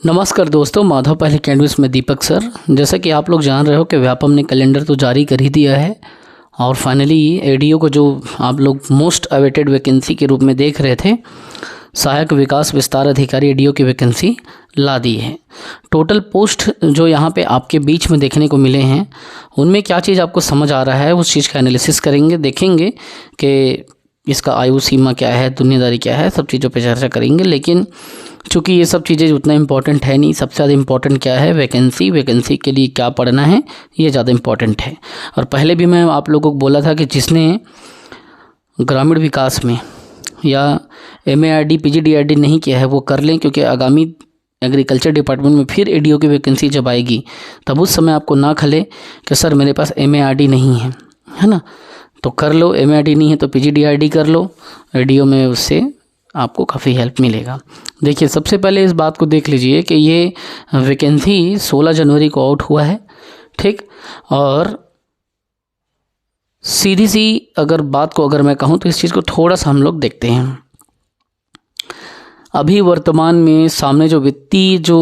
नमस्कार दोस्तों, माधव पहले कैंडविस में दीपक सर। जैसा कि आप लोग जान रहे हो कि व्यापम ने कैलेंडर तो जारी कर ही दिया है और फाइनली एडीओ को जो आप लोग मोस्ट अवेटेड वैकेंसी के रूप में देख रहे थे, सहायक विकास विस्तार अधिकारी एडीओ की वैकेंसी ला दी है। टोटल पोस्ट जो यहाँ पे आपके बीच में देखने को मिले हैं, उनमें क्या चीज़ आपको समझ आ रहा है, उस चीज़ का एनालिसिस करेंगे, देखेंगे कि इसका आयु सीमा क्या है, दुनियादारी क्या है, सब चीज़ों पे चर्चा करेंगे। लेकिन चूँकि ये सब चीज़ें उतना इम्पॉर्टेंट है नहीं, सबसे ज़्यादा इम्पॉर्टेंट क्या है, वैकेंसी के लिए क्या पढ़ना है, ये ज़्यादा इम्पॉर्टेंट है। और पहले भी मैं आप लोगों को बोला था कि जिसने ग्रामीण विकास में या MARD PGDRD नहीं किया है वो कर लें, क्योंकि आगामी एग्रीकल्चर डिपार्टमेंट में फिर एडीओ की वैकेंसी जब आएगी तब उस समय आपको ना खले कि सर मेरे पास MARD नहीं है ना। तो कर लो, MARD नहीं है तो PGDRD कर लो, एडीओ में उससे आपको काफ़ी हेल्प मिलेगा। देखिए, सबसे पहले इस बात को देख लीजिए कि ये वैकेंसी 16 जनवरी को आउट हुआ है, ठीक। और सीधी सी अगर बात को अगर मैं कहूँ तो इस चीज़ को थोड़ा सा हम लोग देखते हैं। अभी वर्तमान में सामने जो वित्तीय जो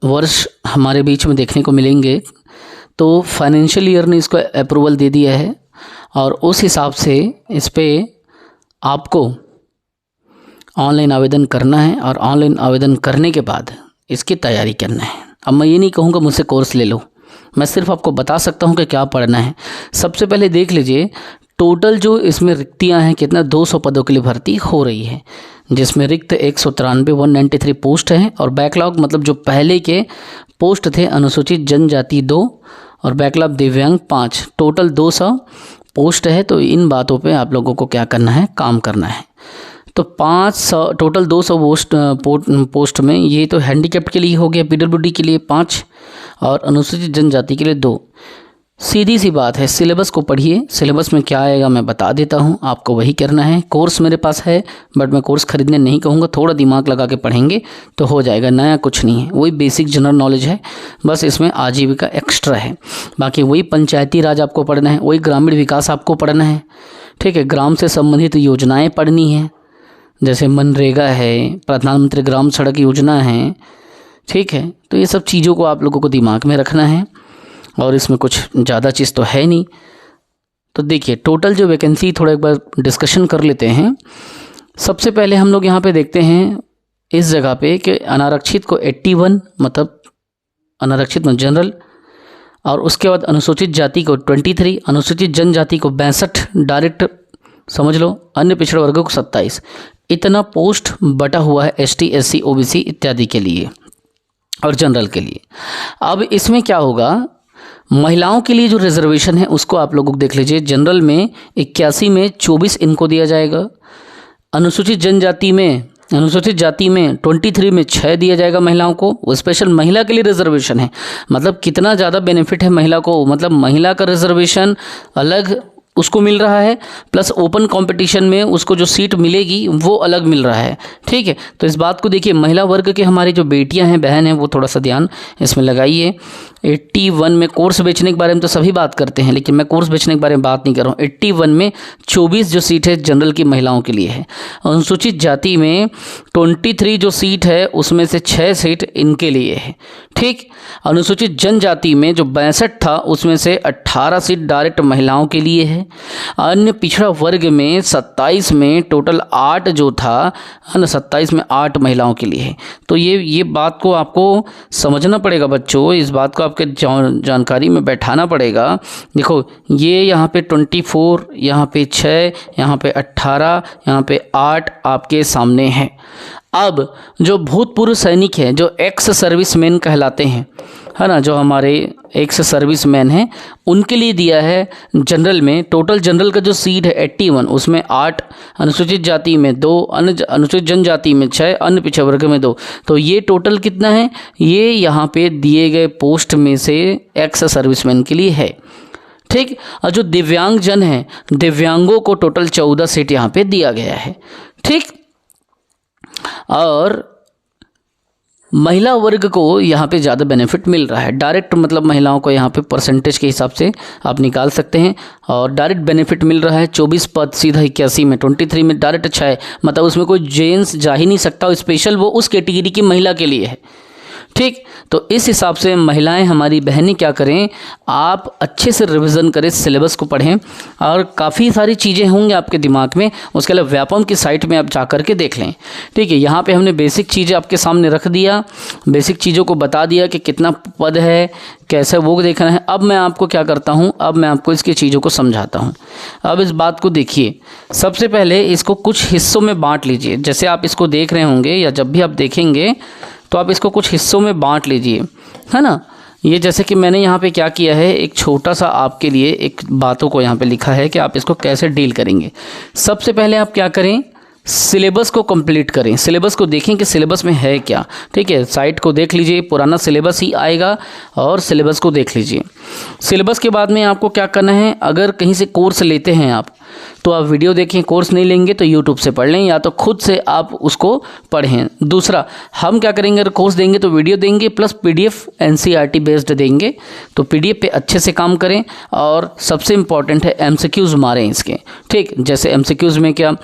वर्ष हमारे बीच में देखने को मिलेंगे, तो फाइनेंशियल ईयर ने इसको अप्रूवल दे दिया है और उस हिसाब से इस पर आपको ऑनलाइन आवेदन करना है और ऑनलाइन आवेदन करने के बाद इसकी तैयारी करना है। अब मैं ये नहीं कहूँगा मुझसे कोर्स ले लो, मैं सिर्फ आपको बता सकता हूँ कि क्या पढ़ना है। सबसे पहले देख लीजिए टोटल जो इसमें रिक्तियाँ हैं, कितना 200 पदों के लिए भर्ती हो रही है, जिसमें रिक्त 193 पोस्ट हैं और बैकलॉग मतलब जो पहले के पोस्ट थे अनुसूचित जनजाति 2 और बैकलॉग दिव्यांग 5, टोटल 200 पोस्ट है। तो इन बातों पे आप लोगों को क्या करना है, काम करना है। तो 500 टोटल 200 पोस्ट में ये तो हैंडीकैप्ड के लिए हो गया, PWD के लिए 5 और अनुसूचित जनजाति के लिए 2। सीधी सी बात है, सिलेबस को पढ़िए, सिलेबस में क्या आएगा मैं बता देता हूँ, आपको वही करना है। कोर्स मेरे पास है बट मैं कोर्स खरीदने नहीं कहूँगा, थोड़ा दिमाग लगा के पढ़ेंगे तो हो जाएगा, नया कुछ नहीं है, वही बेसिक जनरल नॉलेज है, बस इसमें आजीविका एक्स्ट्रा है। बाकी वही पंचायती राज आपको पढ़ना है, वही ग्रामीण विकास आपको पढ़ना है, ठीक है। ग्राम से संबंधित योजनाएँ पढ़नी है, जैसे मनरेगा है, प्रधानमंत्री ग्राम सड़क योजना है, ठीक है। तो ये सब चीज़ों को आप लोगों को दिमाग में रखना है और इसमें कुछ ज़्यादा चीज़ तो है नहीं। तो देखिए टोटल जो वैकेंसी थोड़ा एक बार डिस्कशन कर लेते हैं। सबसे पहले हम लोग यहाँ पे देखते हैं इस जगह पे कि अनारक्षित को 81 मतलब अनारक्षित में जनरल, और उसके बाद अनुसूचित जाति को 23, अनुसूचित जनजाति को 62 डायरेक्ट समझ लो, अन्य पिछड़े वर्गों को 27। इतना पोस्ट बटा हुआ है ST SC OBC इत्यादि के लिए और जनरल के लिए। अब इसमें क्या होगा, महिलाओं के लिए जो रिजर्वेशन है उसको आप लोग देख लीजिए। जनरल में 81 में 24 इनको दिया जाएगा, अनुसूचित जाति में 23 में 6 दिया जाएगा महिलाओं को। वो स्पेशल महिला के लिए रिजर्वेशन है, मतलब कितना ज़्यादा बेनिफिट है महिला को, मतलब महिला का रिजर्वेशन अलग उसको मिल रहा है, प्लस ओपन कंपटीशन में उसको जो सीट मिलेगी वो अलग मिल रहा है, ठीक है। तो इस बात को देखिए, महिला वर्ग के हमारी जो बेटियां हैं, बहन हैं, वो थोड़ा सा ध्यान इसमें लगाइए। 81 में कोर्स बेचने के बारे में तो सभी बात करते हैं, लेकिन मैं कोर्स बेचने के बारे में बात नहीं कर रहा हूँ। 81 में 24 जो सीट है जनरल की महिलाओं के लिए है। अनुसूचित जाति में 23 जो सीट है उसमें से 6 सीट इनके लिए है, ठीक। अनुसूचित जनजाति में जो 62 था उसमें से 18 सीट डायरेक्ट महिलाओं के लिए है। अन्य पिछड़ा वर्ग में 27 में टोटल 8 जो था, है ना, 27 में 8 महिलाओं के लिए है। तो ये बात को आपको समझना पड़ेगा बच्चों, इस बात को आपके जानकारी में बैठाना पड़ेगा। देखो ये यहाँ पे 24, यहाँ पे 6, यहाँ पे 18, यहाँ पे 8 आपके सामने है। अब जो भूतपूर्व सैनिक हैं, जो एक्स सर्विसमैन कहलाते हैं, है ना, जो हमारे एक्स सर्विसमैन हैं, उनके लिए दिया है जनरल में। टोटल जनरल का जो सीट है 81, उसमें 8, अनुसूचित जाति में 2, अनुसूचित जनजाति में 6, अन्य पिछड़े वर्ग में 2। तो ये टोटल कितना है, ये यहाँ पे दिए गए पोस्ट में से एक्स सर्विसमैन के लिए है, ठीक। और जो दिव्यांग जन हैं, दिव्यांगों को टोटल 14 सीट यहाँ पे दिया गया है, ठीक। और महिला वर्ग को यहाँ पे ज़्यादा बेनिफिट मिल रहा है। डायरेक्ट मतलब महिलाओं को यहाँ पे परसेंटेज के हिसाब से आप निकाल सकते हैं, और डायरेक्ट बेनिफिट मिल रहा है 24 पद सीधा 81 में, 23 में डायरेक्ट 6 है, मतलब उसमें कोई जेंट्स जा ही नहीं सकता, स्पेशल वो उस कैटेगरी की महिला के लिए है, ठीक। तो इस हिसाब से महिलाएं हमारी बहनें क्या करें, आप अच्छे से रिवीजन करें, सिलेबस को पढ़ें और काफ़ी सारी चीज़ें होंगी आपके दिमाग में। उसके लिए व्यापम की साइट में आप जा कर के देख लें। ठीक है, यहाँ पे हमने बेसिक चीज़ें आपके सामने रख दिया, बेसिक चीज़ों को बता दिया कि कितना पद है, कैसे वो देखना है। अब मैं आपको क्या करता हूँ, अब मैं आपको इसकी चीज़ों को समझाता हूँ। अब इस बात को देखिए, सबसे पहले इसको कुछ हिस्सों में बांट लीजिए। जैसे आप इसको देख रहे होंगे या जब भी आप देखेंगे तो आप इसको कुछ हिस्सों में बांट लीजिए, है ना। ये जैसे कि मैंने यहाँ पे क्या किया है, एक छोटा सा आपके लिए एक बातों को यहाँ पे लिखा है कि आप इसको कैसे डील करेंगे। सबसे पहले आप क्या करें, सिलेबस को कंप्लीट करें, सिलेबस को देखें कि सिलेबस में है क्या। ठीक है, साइट को देख लीजिए, पुराना सिलेबस ही आएगा और सिलेबस को देख लीजिए। सिलेबस के बाद में आपको क्या करना है, अगर कहीं से कोर्स लेते हैं आप तो आप वीडियो देखें, कोर्स नहीं लेंगे तो यूट्यूब से पढ़ लें या तो खुद से आप उसको पढ़ें। दूसरा, हम क्या करेंगे, अगर कोर्स देंगे तो वीडियो देंगे प्लस पीडीएफ एनसीईआरटी बेस्ड देंगे, तो पीडीएफ पे अच्छे से काम करें। और सबसे इम्पॉर्टेंट है एमसीक्यूज़ मारें इसके। ठीक, जैसे एमसीक्यूज़ में क्या,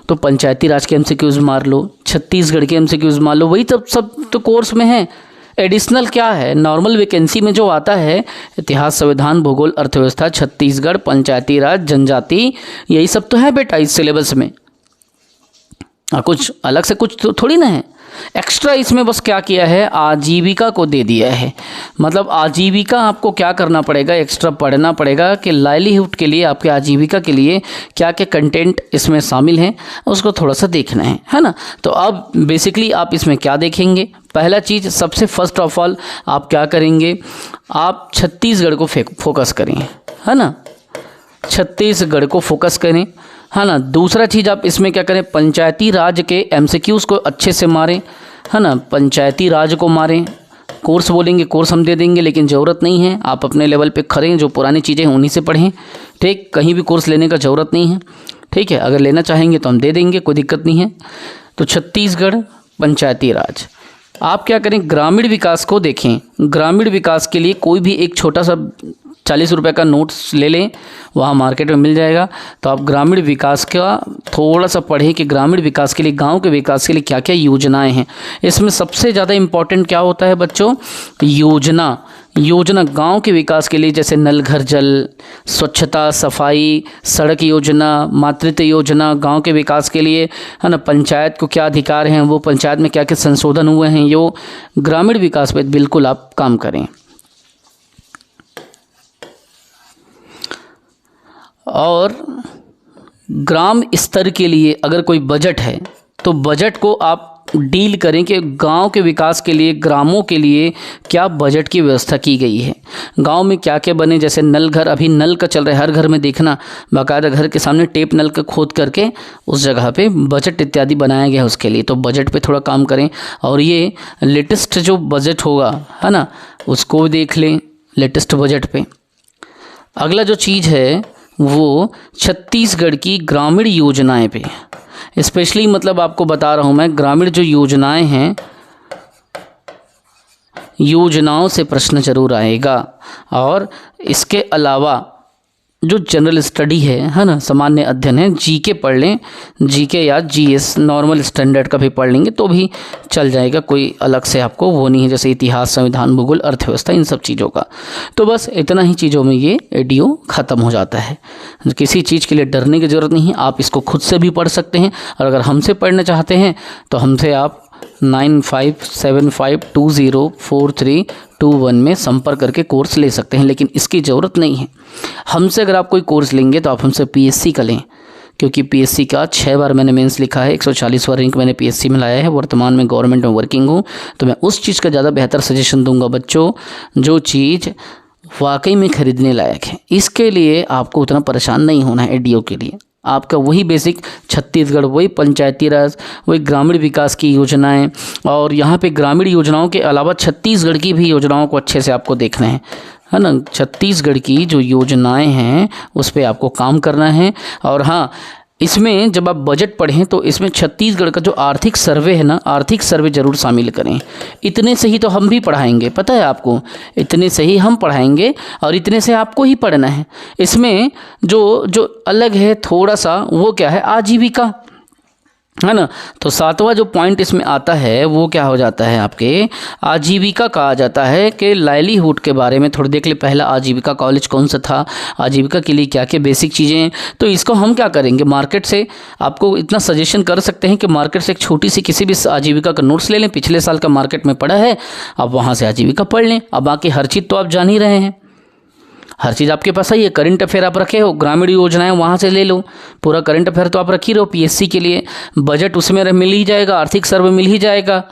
तो पंचायती राज के एमसीक्यूज़ मार लो, छत्तीसगढ़ के एमसीक्यूज़ मार लो, वही तो सब तो कोर्स में है। एडिशनल क्या है, नॉर्मल वैकेंसी में जो आता है, इतिहास, संविधान, भूगोल, अर्थव्यवस्था, छत्तीसगढ़, पंचायती राज, जनजाति, यही सब तो है बेटा इस सिलेबस में। कुछ अलग से कुछ तो थोड़ी ना है। एक्स्ट्रा इसमें बस क्या किया है, आजीविका को दे दिया है। मतलब आजीविका आपको क्या करना पड़ेगा, एक्स्ट्रा पढ़ना पड़ेगा कि लाइवलीहुड के लिए, आपके आजीविका के लिए क्या क्या कंटेंट इसमें शामिल हैं, उसको थोड़ा सा देखना है ना। तो अब बेसिकली आप इसमें क्या देखेंगे, पहला चीज़, सबसे फर्स्ट ऑफ ऑल आप क्या करेंगे, आप छत्तीसगढ़ को फोकस करें, है ना, छत्तीसगढ़ को फोकस करें, है ना। दूसरा चीज़ आप इसमें क्या करें, पंचायती राज के एमसीक्यूज़ को अच्छे से मारें, है ना, पंचायती राज को मारें। कोर्स बोलेंगे, कोर्स हम दे देंगे, लेकिन ज़रूरत नहीं है, आप अपने लेवल पे खड़े, जो पुरानी चीज़ें हैं उन्हीं से पढ़ें। ठीक, कहीं भी कोर्स लेने का ज़रूरत नहीं है। ठीक है, अगर लेना चाहेंगे तो हम दे देंगे, कोई दिक्कत नहीं है। तो छत्तीसगढ़, पंचायती राज, आप क्या करें, ग्रामीण विकास को देखें। ग्रामीण विकास के लिए कोई भी एक छोटा सा 40 रुपये का नोट्स ले लें, वहाँ मार्केट में मिल जाएगा। तो आप ग्रामीण विकास का थोड़ा सा पढ़ें कि ग्रामीण विकास के लिए, गांव के विकास के लिए क्या क्या योजनाएं हैं। इसमें सबसे ज़्यादा इम्पॉर्टेंट क्या होता है बच्चों, योजना गांव के विकास के लिए, जैसे नल घर जल, स्वच्छता, सफाई, सड़क योजना, मातृत्व योजना, गांव के विकास के लिए, है ना, पंचायत को क्या अधिकार हैं, वो पंचायत में क्या क्या संशोधन हुए हैं, यो ग्रामीण विकास पे बिल्कुल आप काम करें। और ग्राम स्तर के लिए अगर कोई बजट है तो बजट को आप डील करें कि गांव के विकास के लिए, ग्रामों के लिए क्या बजट की व्यवस्था की गई है, गांव में क्या क्या बने। जैसे नल घर, अभी नल का चल रहा है, हर घर में देखना, बाकायदा घर के सामने टेप नल का खोद करके उस जगह पे बजट इत्यादि बनाया गया है उसके लिए। तो बजट पे थोड़ा काम करें। और ये लेटेस्ट जो बजट होगा, है ना, उसको देख लें लेटेस्ट बजट पे। अगला जो चीज़ है वो छत्तीसगढ़ की ग्रामीण योजनाएं पे, स्पेशली मतलब आपको बता रहा हूँ मैं, ग्रामीण जो योजनाएं हैं, योजनाओं से प्रश्न जरूर आएगा। और इसके अलावा जो जनरल स्टडी है ना, सामान्य अध्ययन है, जीके पढ़ लें, जीके या जीएस नॉर्मल स्टैंडर्ड का भी पढ़ लेंगे तो भी चल जाएगा, कोई अलग से आपको वो नहीं है, जैसे इतिहास, संविधान, भूगोल, अर्थव्यवस्था, इन सब चीज़ों का। तो बस इतना ही चीज़ों में ये एडियो ख़त्म हो जाता है। किसी चीज़ के लिए डरने की ज़रूरत नहीं है, आप इसको खुद से भी पढ़ सकते हैं। और अगर हमसे पढ़ना चाहते हैं तो हमसे आप 9575204321 में संपर्क करके कोर्स ले सकते हैं, लेकिन इसकी ज़रूरत नहीं है। हमसे अगर आप कोई कोर्स लेंगे तो आप हमसे पीएससी का लें, क्योंकि पीएससी का 6 बार मैंने मेंस लिखा है, 140वां रैंक मैंने पीएससी में लाया है। वर्तमान में गवर्नमेंट में वर्किंग हूँ, तो मैं उस चीज़ का ज़्यादा बेहतर सजेशन दूंगा बच्चों, जो चीज़ वाकई में खरीदने लायक है। इसके लिए आपको उतना परेशान नहीं होना है। एडीओ के लिए आपका वही बेसिक छत्तीसगढ़, वही पंचायती राज, वही ग्रामीण विकास की योजनाएं, और यहाँ पे ग्रामीण योजनाओं के अलावा छत्तीसगढ़ की भी योजनाओं को अच्छे से आपको देखना है ना। छत्तीसगढ़ की जो योजनाएं हैं उस पर आपको काम करना है। और हाँ, इसमें जब आप बजट पढ़ें तो इसमें छत्तीसगढ़ का जो आर्थिक सर्वे है ना, आर्थिक सर्वे ज़रूर शामिल करें। इतने से ही तो हम भी पढ़ाएंगे, पता है आपको, इतने से ही हम पढ़ाएंगे और इतने से आपको ही पढ़ना है। इसमें जो अलग है थोड़ा सा, वो क्या है, आजीविका। है ना। तो सातवां जो पॉइंट इसमें आता है वो क्या हो जाता है, आपके आजीविका कहा जाता है कि लाइवलीहुड के बारे में थोड़ी देख ले। पहला आजीविका कॉलेज कौन सा था, आजीविका के लिए क्या क्या बेसिक चीज़ें हैं। तो इसको हम क्या करेंगे, मार्केट से आपको इतना सजेशन कर सकते हैं कि मार्केट से एक छोटी सी किसी भी आजीविका का नोट्स ले लें, पिछले साल का मार्केट में पड़ा है, आप वहाँ से आजीविका पढ़ लें। अब बाकी हर चीज़ तो आप जान ही रहे हैं, हर चीज़ आपके पास ही है। करंट अफेयर आप रखे हो, ग्रामीण योजनाएं वहाँ से ले लो, पूरा करंट अफेयर तो आप रख ही रहो। पीएससी के लिए बजट उसमें मिल ही जाएगा, आर्थिक सर्वे मिल ही जाएगा,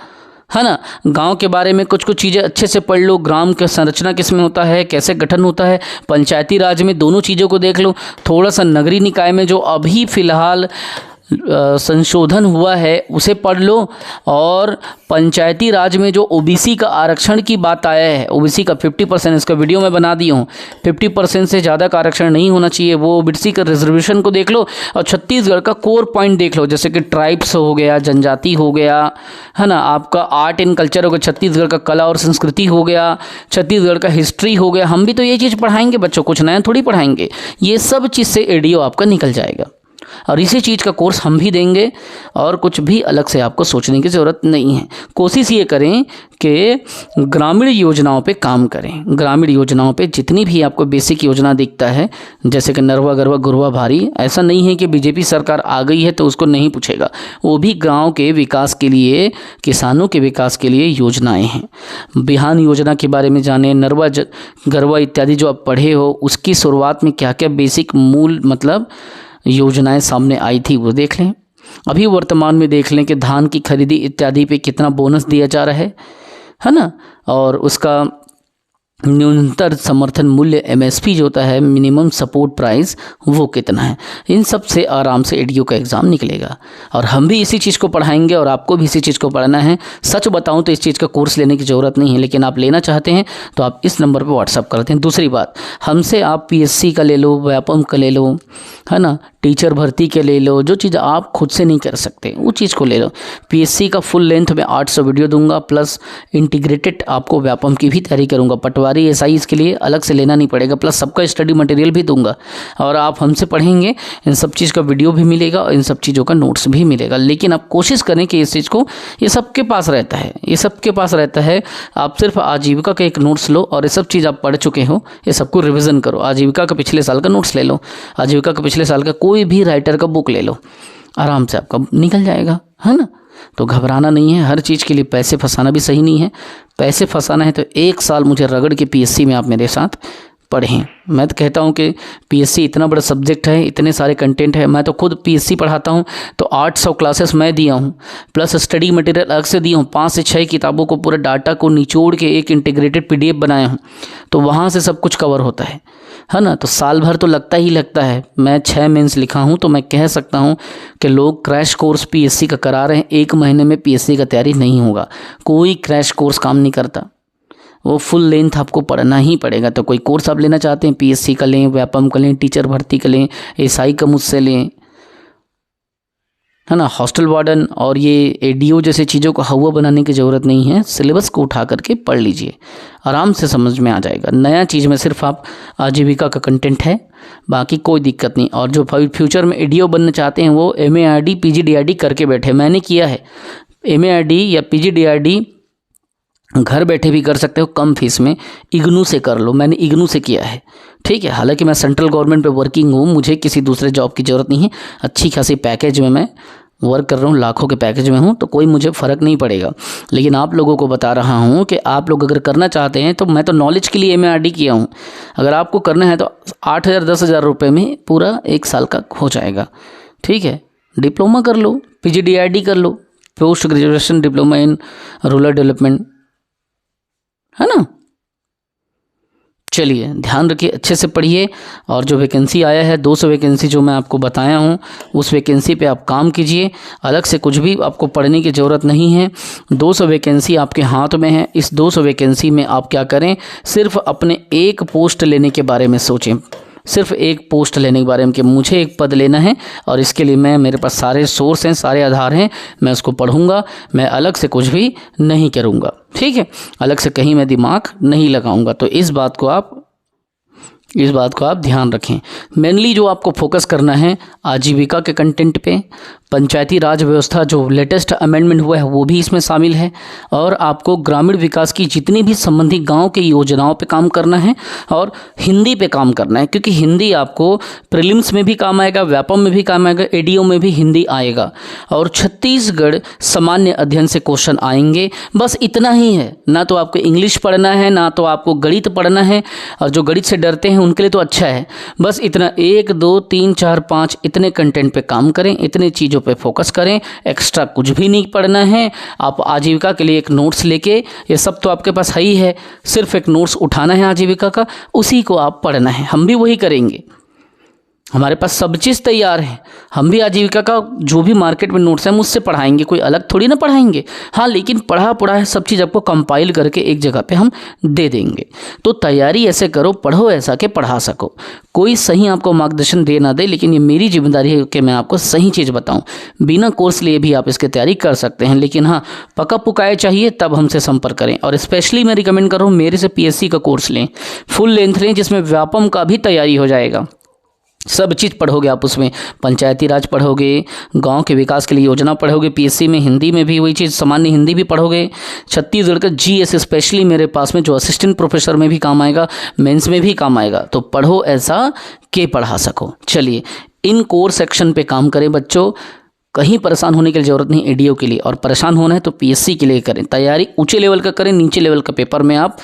है ना। गांव के बारे में कुछ कुछ चीज़ें अच्छे से पढ़ लो, ग्राम का संरचना किस में होता है, कैसे गठन होता है, पंचायती राज में दोनों चीज़ों को देख लो। थोड़ा सा नगरीय निकाय में जो अभी फ़िलहाल संशोधन हुआ है उसे पढ़ लो, और पंचायती राज में जो ओबीसी का आरक्षण की बात आया है, ओबीसी का 50%, इसका वीडियो मैं बना दी हूँ, 50% से ज़्यादा का आरक्षण नहीं होना चाहिए, वो ओबीसी का रिजर्वेशन को देख लो। और छत्तीसगढ़ का कोर पॉइंट देख लो, जैसे कि ट्राइब्स हो गया, जनजाति हो गया, है ना, आपका आर्ट एंड कल्चर हो गया, छत्तीसगढ़ का कला और संस्कृति हो गया, छत्तीसगढ़ का हिस्ट्री हो गया। हम भी तो ये चीज़ पढ़ाएंगे बच्चों, कुछ नया थोड़ी पढ़ाएंगे। ये सब चीज़ से एडीओ आपका निकल जाएगा, और इसी चीज़ का कोर्स हम भी देंगे, और कुछ भी अलग से आपको सोचने की ज़रूरत नहीं है। कोशिश ये करें कि ग्रामीण योजनाओं पे काम करें। ग्रामीण योजनाओं पे जितनी भी आपको बेसिक योजना दिखता है, जैसे कि नरवा गरवा गुरवा भारी, ऐसा नहीं है कि बीजेपी सरकार आ गई है तो उसको नहीं पूछेगा, वो भी गाँव के विकास के लिए, किसानों के विकास के लिए योजनाएँ हैं। बिहान योजना के बारे में जाने, नरवा गरवा इत्यादि जो आप पढ़े हो, उसकी शुरुआत में क्या क्या बेसिक मूल मतलब योजनाएं सामने आई थी वो देख लें। अभी वर्तमान में देख लें कि धान की खरीदी इत्यादि पे कितना बोनस दिया जा रहा है ना, और उसका न्यूनतम समर्थन मूल्य एमएसपी जो होता है, मिनिमम सपोर्ट प्राइस, वो कितना है। इन सब से आराम से एडीओ का एग्ज़ाम निकलेगा, और हम भी इसी चीज़ को पढ़ाएंगे, और आपको भी इसी चीज़ को पढ़ना है। सच बताऊं तो इस चीज़ का कोर्स लेने की ज़रूरत नहीं है, लेकिन आप लेना चाहते हैं तो आप इस नंबर पर व्हाट्सअप करते हैं। दूसरी बात, हमसे आप पीएससी का ले लो, व्यापम का ले लो, है ना, टीचर भर्ती के ले लो, जो चीज़ आप खुद से नहीं कर सकते वो चीज़ को ले लो। पीएससी का फुल लेंथ में 800 वीडियो दूंगा, प्लस इंटीग्रेटेड आपको व्यापम की भी तैयारी करूंगा। पटवारी एसआई इसके लिए अलग से लेना नहीं पड़ेगा, प्लस सबका स्टडी मटेरियल भी दूंगा, और आप हमसे पढ़ेंगे, इन सब चीज़ का वीडियो भी मिलेगा और इन सब चीज़ों का नोट्स भी मिलेगा। लेकिन आप कोशिश करें कि इस चीज़ को, ये सबके पास रहता है, ये सबके पास रहता है। आप सिर्फ आजीविका का एक नोट्स लो, और ये सब चीज़ आप पढ़ चुके हो, ये सबको रिविज़न करो। आजीविका का पिछले साल का नोट्स ले लो, आजीविका का पिछले साल का कोई भी राइटर का बुक ले लो, आराम से आपका निकल जाएगा, है ना। तो घबराना नहीं है, हर चीज़ के लिए पैसे फंसाना भी सही नहीं है। पैसे फंसाना है तो 1 साल मुझे रगड़ के पीएससी में आप मेरे साथ पढ़ें। मैं तो कहता हूँ कि पीएससी इतना बड़ा सब्जेक्ट है, इतने सारे कंटेंट है। मैं तो खुद पीएससी पढ़ाता हूँ, तो 800 क्लासेस मैं दिया हूँ, प्लस स्टडी मटेरियल अलग से दिया हूँ। 5 से 6 किताबों को, पूरे डाटा को निचोड़ के एक इंटीग्रेटेड पीडीएफ बनाया हूँ, तो वहाँ से सब कुछ कवर होता है ना। तो साल भर तो लगता ही लगता है। मैं 6 मेंस लिखा हूँ, तो मैं कह सकता हूँ कि लोग क्रैश कोर्स पीएससी का करा रहे हैं। 1 महीने में पीएससी का तैयारी नहीं होगा, कोई क्रैश कोर्स काम नहीं करता, वो फुल लेंथ आपको पढ़ना ही पड़ेगा। तो कोई कोर्स आप लेना चाहते हैं, पीएससी का लें, व्यापम का लें, टीचर भर्ती का लें, एसआई का मुझसे लें, है ना। हॉस्टल वार्डन और ये एडीओ जैसे चीज़ों को हवा बनाने की ज़रूरत नहीं है। सिलेबस को उठा करके पढ़ लीजिए, आराम से समझ में आ जाएगा। नया चीज़ में सिर्फ आप आजीविका का कंटेंट है, बाकी कोई दिक्कत नहीं। और जो फ्यूचर में एडीओ बनना चाहते हैं वो MARD PGDRD करके बैठे, मैंने किया है। MARD या PGDRD घर बैठे भी कर सकते हो, कम फीस में। इग्नू से कर लो, मैंने इग्नू से किया है, ठीक है। हालांकि मैं सेंट्रल गवर्नमेंट पे वर्किंग हूँ, मुझे किसी दूसरे जॉब की ज़रूरत नहीं है। अच्छी खासी पैकेज में मैं वर्क कर रहा हूँ, लाखों के पैकेज में हूँ, तो कोई मुझे फ़र्क नहीं पड़ेगा। लेकिन आप लोगों को बता रहा हूँ कि आप लोग अगर करना चाहते हैं, तो मैं तो नॉलेज के लिए MARD किया हूँ। अगर आपको करना है तो 8,000 10,000 रुपये में पूरा 1 साल का हो जाएगा, ठीक है। डिप्लोमा कर लो, PGDRD कर लो, post graduation diploma in rural development, है ना। चलिए ध्यान रखिए, अच्छे से पढ़िए। और जो वैकेंसी आया है 200 वैकेंसी जो मैं आपको बताया हूँ, उस वैकेंसी पे आप काम कीजिए। अलग से कुछ भी आपको पढ़ने की ज़रूरत नहीं है। 200 वैकेंसी आपके हाथ में है। इस 200 वैकेंसी में आप क्या करें, सिर्फ अपने एक पोस्ट लेने के बारे में सोचें, सिर्फ एक पोस्ट लेने के बारे में कि मुझे एक पद लेना है, और इसके लिए मेरे पास सारे सोर्स हैं, सारे आधार हैं, मैं उसको पढ़ूंगा। मैं अलग से कुछ भी नहीं करूंगा, ठीक है। अलग से कहीं मैं दिमाग नहीं लगाऊंगा। तो इस बात को आप इस बात को आप ध्यान रखें। मेनली जो आपको फोकस करना है आजीविका के कंटेंट पे, पंचायती राज व्यवस्था जो लेटेस्ट अमेंडमेंट हुआ है वो भी इसमें शामिल है, और आपको ग्रामीण विकास की जितनी भी संबंधित गांव की योजनाओं पे काम करना है और हिंदी पे काम करना है, क्योंकि हिंदी आपको प्रीलिम्स में भी काम आएगा, व्यापम में भी काम आएगा, एडीओ में भी हिंदी आएगा, और छत्तीसगढ़ सामान्य अध्ययन से क्वेश्चन आएंगे। बस इतना ही है, ना तो आपको इंग्लिश पढ़ना है ना तो आपको गणित पढ़ना है, और जो गणित से डरते हैं उनके लिए तो अच्छा है। बस इतना 1 2 3 4 5 इतने कंटेंट पे काम करें, इतने चीज़ों पे फोकस करें, एक्स्ट्रा कुछ भी नहीं पढ़ना है। आप आजीविका के लिए एक नोट्स लेके, ये सब तो आपके पास है ही है, सिर्फ एक नोट्स उठाना है आजीविका का, उसी को आप पढ़ना है। हम भी वही करेंगे, हमारे पास सब चीज़ तैयार है। हम भी आजीविका का जो भी मार्केट में नोट्स है मुझसे पढ़ाएंगे, कोई अलग थोड़ी ना पढ़ाएंगे। हाँ, लेकिन पढ़ा है सब चीज़ आपको कंपाइल करके एक जगह पे हम दे देंगे। तो तैयारी ऐसे करो, पढ़ो ऐसा कि पढ़ा सको। कोई सही आपको मार्गदर्शन दे ना दे, लेकिन ये मेरी जिम्मेदारी है कि मैं आपको सही चीज़ बताऊँ। बिना कोर्स लिए भी आप इसकी तैयारी कर सकते हैं, लेकिन हाँ, पका पुकाए चाहिए तब हमसे संपर्क करें। और स्पेशली मैं रिकमेंड कर रहा हूँ मेरे से PSC का कोर्स लें, फुल लेंथ लें, जिसमें व्यापम का भी तैयारी हो जाएगा। सब चीज़ पढ़ोगे आप उसमें, पंचायती राज पढ़ोगे, गांव के विकास के लिए योजना पढ़ोगे, PSC में हिंदी में भी वही चीज़, सामान्य हिंदी भी पढ़ोगे, छत्तीसगढ़ का GS स्पेशली मेरे पास में जो असिस्टेंट प्रोफेसर में भी काम आएगा, मेंस में भी काम आएगा। तो पढ़ो ऐसा कि पढ़ा सको। चलिए, इन कोर सेक्शन पे काम करें बच्चों, कहीं परेशान होने की जरूरत नहीं एडीओ के लिए, और परेशान होना है तो PSC के लिए करें। तैयारी ऊंचे लेवल का करें, नीचे लेवल का पेपर में आप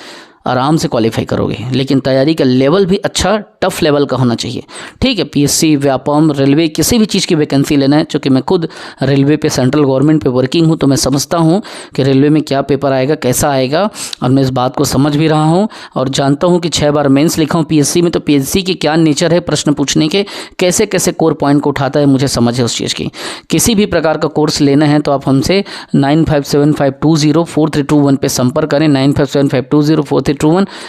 आराम से क्वालिफाई करोगे, लेकिन तैयारी का लेवल भी अच्छा टफ लेवल का होना चाहिए। ठीक है, PSC, व्यापम, रेलवे, किसी भी चीज़ की वैकेंसी लेना है, क्योंकि मैं खुद रेलवे पे, सेंट्रल गवर्नमेंट पे वर्किंग हूँ, तो मैं समझता हूँ कि रेलवे में क्या पेपर आएगा, कैसा आएगा, और मैं इस बात को समझ भी रहा हूँ और जानता हूँ कि 6 बार मेंस लिखा हूँ PSC में, तो PSC की क्या नेचर है प्रश्न पूछने के, कैसे कैसे कोर पॉइंट को उठाता है, मुझे समझ है उस चीज़ की। किसी भी प्रकार का कोर्स लेना है तो आप हमसे 9575204321 पे संपर्क करें, 9575204321,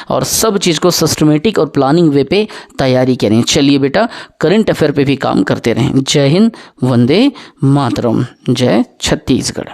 और सब चीज़ को सिस्टमेटिक और प्लानिंग वे पे तैयारी करें। चलिए बेटा, करंट अफेयर पे भी काम करते रहें। जय हिंद, वंदे मातरम, जय छत्तीसगढ़।